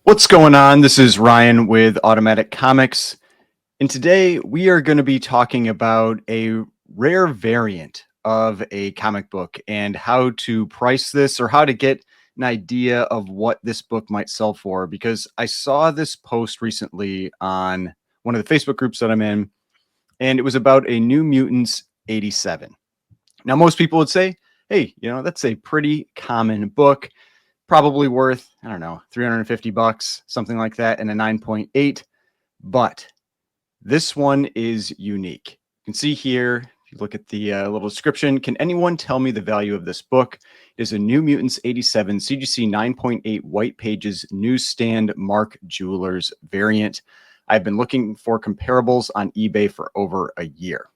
What's going on? This is Ryan with Automatic Comics, and today we are going to be talking about a rare variant of a comic book and how to price this or how to get an idea of what this book might sell for. Because I saw this post recently on one of the Facebook groups that I'm in, and it was about a New Mutants 87. Now, most people would say, hey, that's a pretty common book, probably worth, I don't know, $350, something like that, and a 9.8. But this one is unique. You can see here, if you look at the little description, can anyone tell me the value of this book? It is a New Mutants 87 CGC 9.8 white pages newsstand Mark Jewelers variant. I've been looking for comparables on eBay for over a year.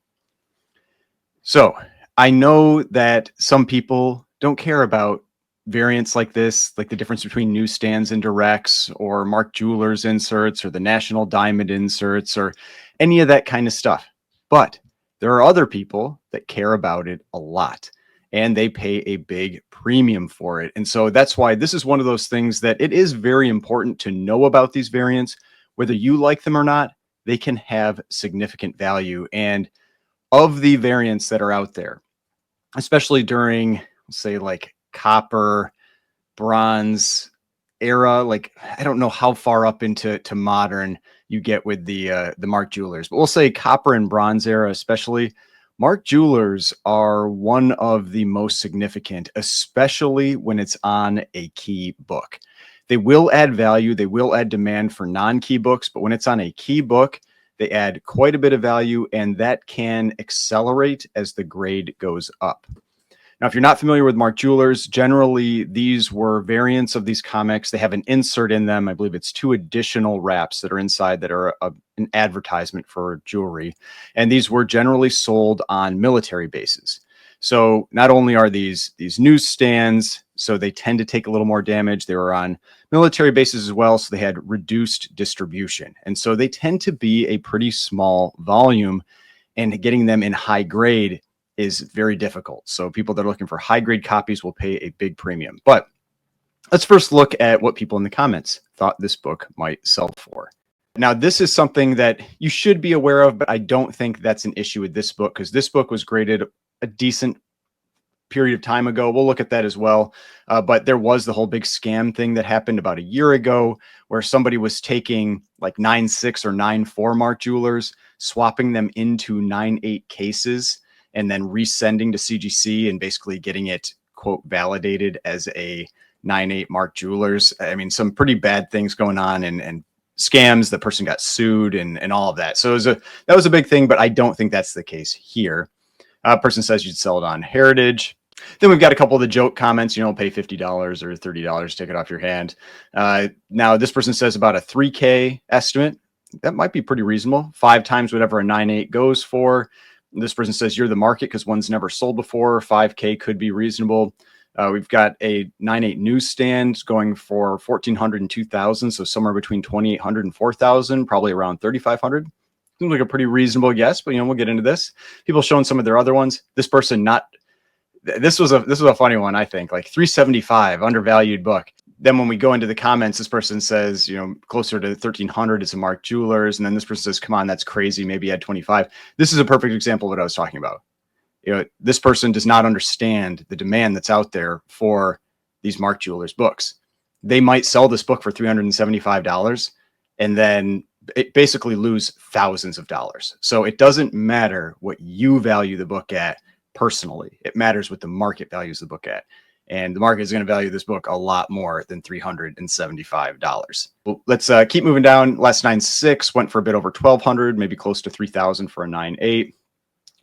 So I know that some people don't care about variants like this, like the difference between newsstands and directs or Mark Jewelers inserts or the National Diamond inserts or any of that kind of stuff. But there are other people that care about it a lot and they pay a big premium for it. And so that's why this is one of those things that it is very important to know about these variants. Whether you like them or not, they can have significant value. And of the variants that are out there, especially during, say, like copper, bronze era, like I don't know how far up into modern you get with the Mark Jewelers, but we'll say copper and bronze era especially. Mark Jewelers are one of the most significant, especially when it's on a key book. They will add value, they will add demand for non-key books, but when it's on a key book, they add quite a bit of value, and that can accelerate as the grade goes up. Now, if you're not familiar with Mark Jewelers, generally these were variants of these comics. They have an insert in them. I believe it's 2 additional wraps that are inside that are an advertisement for jewelry. And these were generally sold on military bases. So not only are these newsstands, so they tend to take a little more damage. They were on military bases as well, so they had reduced distribution. And so they tend to be a pretty small volume, and getting them in high grade is very difficult. So people that are looking for high grade copies will pay a big premium. But let's first look at what people in the comments thought this book might sell for. Now, this is something that you should be aware of, but I don't think that's an issue with this book because this book was graded a decent period of time ago. We'll look at that as well. But there was the whole big scam thing that happened about a year ago where somebody was taking like 9.6 or 9.4 Mark Jewelers, swapping them into 9.8 cases, and then resending to CGC and basically getting it, quote, validated as a 9.8 Mark Jewelers. I mean, some pretty bad things going on and scams. The person got sued and all of that. So that was a big thing, but I don't think that's the case here. Person says you'd sell it on Heritage. Then we've got a couple of the joke comments, pay $50 or $30, take it off your hand. Now this person says about a 3K estimate. That might be pretty reasonable. 5 times whatever a 9.8 goes for. This person says you're the market because one's never sold before. 5K could be reasonable. We've got a 9.8 newsstand going for $1,400 and $2,000, so somewhere between $2,800 and $4,000, probably around $3,500. Seems like a pretty reasonable guess, but we'll get into this. People showing some of their other ones. This person this was a funny one, I think, like $375, undervalued book. Then when we go into the comments, this person says, closer to 1,300 is a Mark Jewelers. And then this person says, come on, that's crazy. Maybe add 25. This is a perfect example of what I was talking about. This person does not understand the demand that's out there for these Mark Jewelers books. They might sell this book for $375 and then basically lose thousands of dollars. So it doesn't matter what you value the book at personally. It matters what the market values the book at. And the market is going to value this book a lot more than $375. Well, let's keep moving down. Last 9.6 went for a bit over $1,200, maybe close to $3,000 for a 9.8.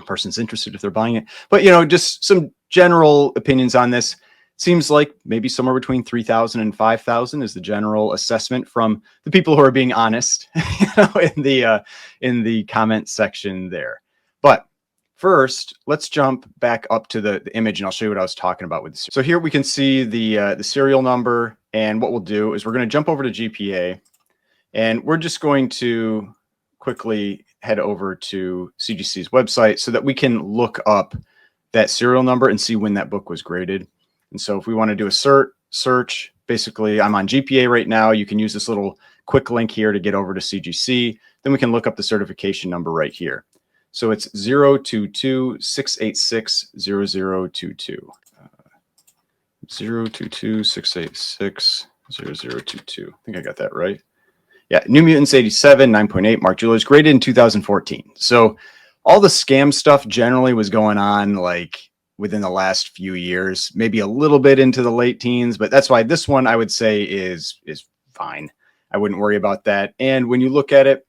Person's interested if they're buying it. But, just some general opinions on this. Seems like maybe somewhere between $3,000 and $5,000 is the general assessment from the people who are being honest in the comment section there. But first, let's jump back up to the image, and I'll show you what I was talking about with this. So here we can see the serial number, and what we'll do is we're going to jump over to GPA, and we're just going to quickly head over to CGC's website so that we can look up that serial number and see when that book was graded. And so if we want to do a search, basically I'm on GPA right now. You can use this little quick link here to get over to CGC. Then we can look up the certification number right here. So it's 022-686-0022. 022-686-0022. I think I got that right. Yeah, New Mutants 87, 9.8, Mark Jewelers, graded in 2014. So all the scam stuff generally was going on like within the last few years, maybe a little bit into the late teens, but that's why this one I would say is fine. I wouldn't worry about that. And when you look at it,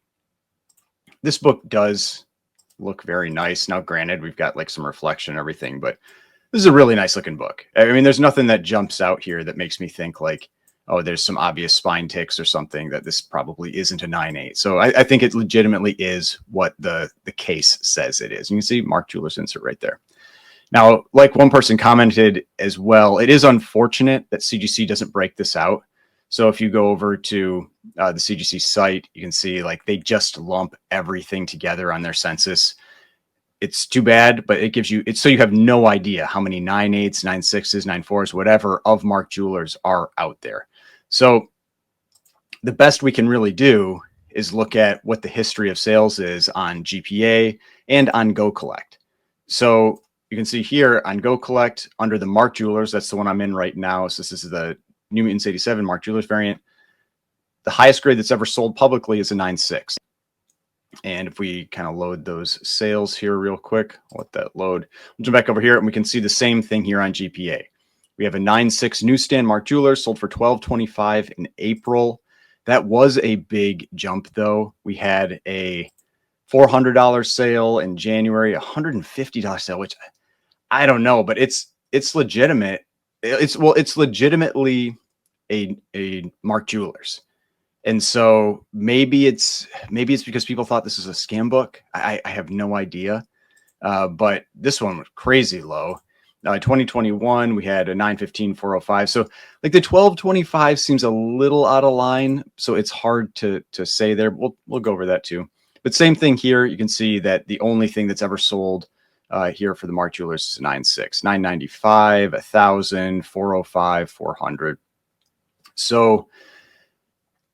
this book does look very nice. Now, granted, we've got like some reflection and everything, but this is a really nice looking book. I mean, there's nothing that jumps out here that makes me think like, oh, there's some obvious spine ticks or something, that this probably isn't a 9.8. So I think it legitimately is what the case says it is. You can see Mark Jewelers insert right there. Now, like one person commented as well, it is unfortunate that CGC doesn't break this out. So if you go over to the CGC site, you can see like they just lump everything together on their census. It's too bad, but it gives you, it's so you have no idea how many 9.8s, 9.6s, 9.4s, whatever of Mark Jewelers are out there. So the best we can really do is look at what the history of sales is on GPA and on Go Collect. So you can see here on Go Collect under the Mark Jewelers, that's the one I'm in right now. So this is the New Mutants 87 Mark Jewelers variant. The highest grade that's ever sold publicly is a 9.6. And if we kind of load those sales here real quick, I'll let that load. We'll jump back over here and we can see the same thing here on GPA. We have a 9.6 newsstand Mark Jewelers sold for $12.25 in April. That was a big jump though. We had a $400 sale in January, a $150 sale, which I don't know, but it's legitimate. It's legitimately a Mark Jewelers. And so maybe it's because people thought this was a scam book. I have no idea. But this one was crazy low. 2021, we had a 915 405. So like the 1225 seems a little out of line. So it's hard to say there. We'll go over that too. But same thing here. You can see that the only thing that's ever sold here for the Mark Jewelers is a 9.6, 995, 1,000, 405, 400. So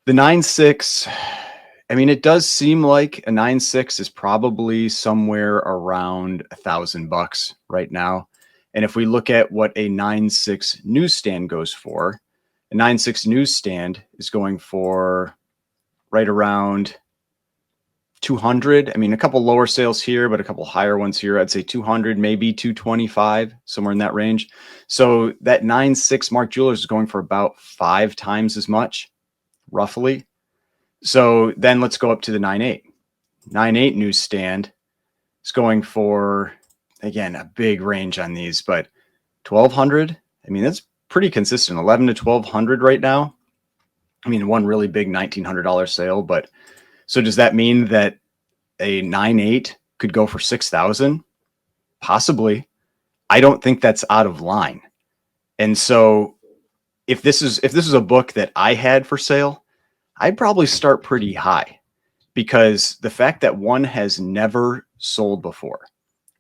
the 9.6, I mean, it does seem like a 9.6 is probably somewhere around $1,000 right now. And if we look at what a 9.6 newsstand goes for, a 9.6 newsstand is going for right around 200. I mean, a couple lower sales here, but a couple higher ones here. I'd say 200, maybe 225, somewhere in that range. So that 9.6 Mark Jewelers is going for about 5 times as much, roughly. So then let's go up to the 9.8. 9.8 newsstand is going for, again, a big range on these, but 1,200. I mean, that's pretty consistent. 1,100 to 1,200 right now. I mean, one really big $1,900 sale, but so does that mean that a 9.8 could go for 6,000? Possibly. I don't think that's out of line. And so if this is a book that I had for sale, I'd probably start pretty high, because the fact that one has never sold before,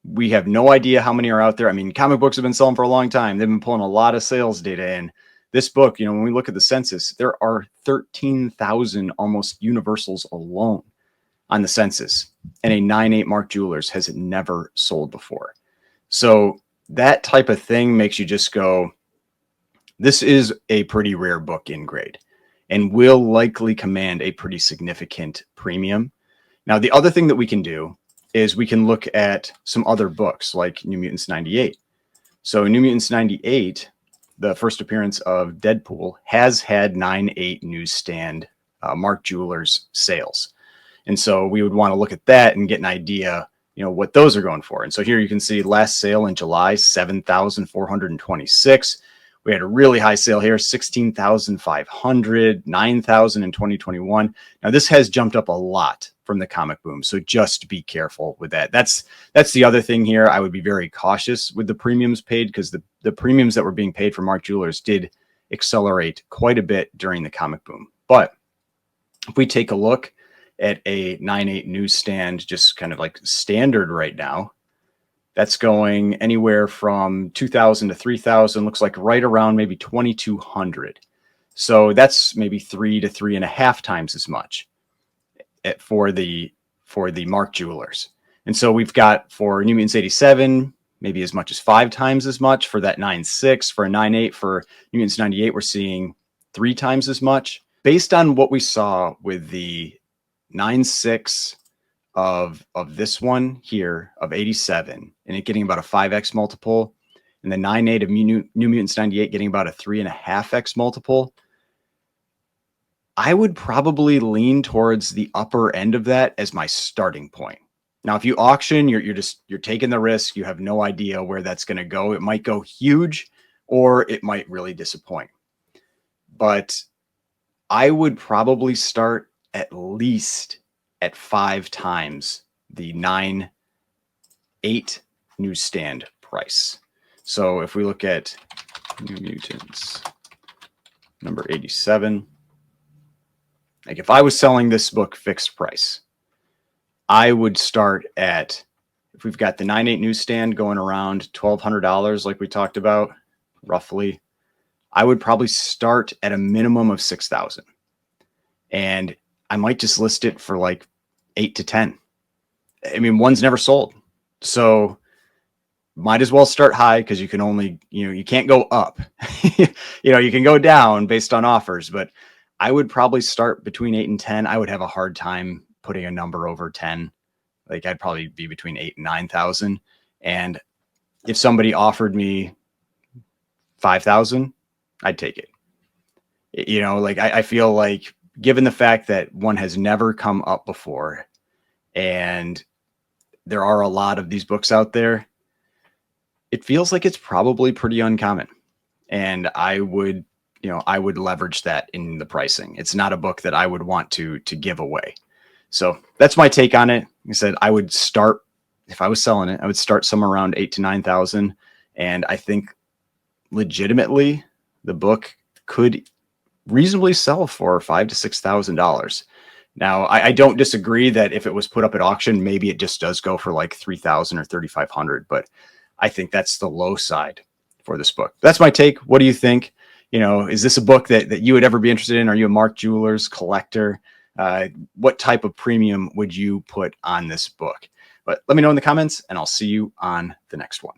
we have no idea how many are out there. I mean, comic books have been selling for a long time. They've been pulling a lot of sales data in. This book, you know, when we look at the census, there are 13,000 almost universals alone on the census, and a 9.8 Mark Jewelers has never sold before. So that type of thing makes you just go, this is a pretty rare book in grade and will likely command a pretty significant premium. Now, the other thing that we can do is we can look at some other books like New Mutants 98. So New Mutants 98, the first appearance of Deadpool, has had 9.8 newsstand Mark Jewelers sales. And so we would want to look at that and get an idea, you know, what those are going for. And so here you can see last sale in July, 7,426. We had a really high sale here, 16,500, 9,000 in 2021. Now this has jumped up a lot from the comic boom, so just be careful with that. That's the other thing here. I would be very cautious with the premiums paid, because the premiums that were being paid for Mark Jewelers did accelerate quite a bit during the comic boom. But if we take a look at a 9.8 newsstand, just kind of like standard right now, that's going anywhere from 2,000 to 3,000, looks like right around maybe 2,200. So that's maybe 3 to 3.5 times as much for the Mark Jewelers. And so we've got for New Mutants 87, maybe as much as 5 times as much for that 9.6. For a 9.8 for New Mutants 98, we're seeing 3 times as much. Based on what we saw with the 9.6 of this one here of 87 and it getting about a 5x multiple, and the 9.8 of New Mutants 98 getting about a 3.5x multiple, I would probably lean towards the upper end of that as my starting point. Now, if you auction, you're taking the risk. You have no idea where that's going to go. It might go huge or it might really disappoint. But I would probably start at least at 5 times the 9.8 newsstand price. So if we look at New Mutants number 87, like if I was selling this book fixed price, I would start at, if we've got the 9.8 newsstand going around $1,200, like we talked about, roughly, I would probably start at a minimum of 6,000. And I might just list it for like 8 to 10. I mean, one's never sold. So might as well start high because you can only, you can't go up. You can go down based on offers, but I would probably start between 8 and 10. I would have a hard time putting a number over 10. Like I'd probably be between 8 and 9,000. And if somebody offered me 5,000, I'd take it. Like I feel like given the fact that one has never come up before and there are a lot of these books out there, it feels like it's probably pretty uncommon. And I would leverage that in the pricing. It's not a book that I would want to give away. So that's my take on it. Like I said, I would start, if I was selling it, I would start somewhere around 8 to 9,000. And I think legitimately the book could reasonably sell for $5,000 to $6,000. Now, I don't disagree that if it was put up at auction, maybe it just does go for like 3,000 or 3,500, but I think that's the low side for this book. That's my take. What do you think? Is this a book that you would ever be interested in? Are you a Mark Jewelers collector? What type of premium would you put on this book? But let me know in the comments, and I'll see you on the next one.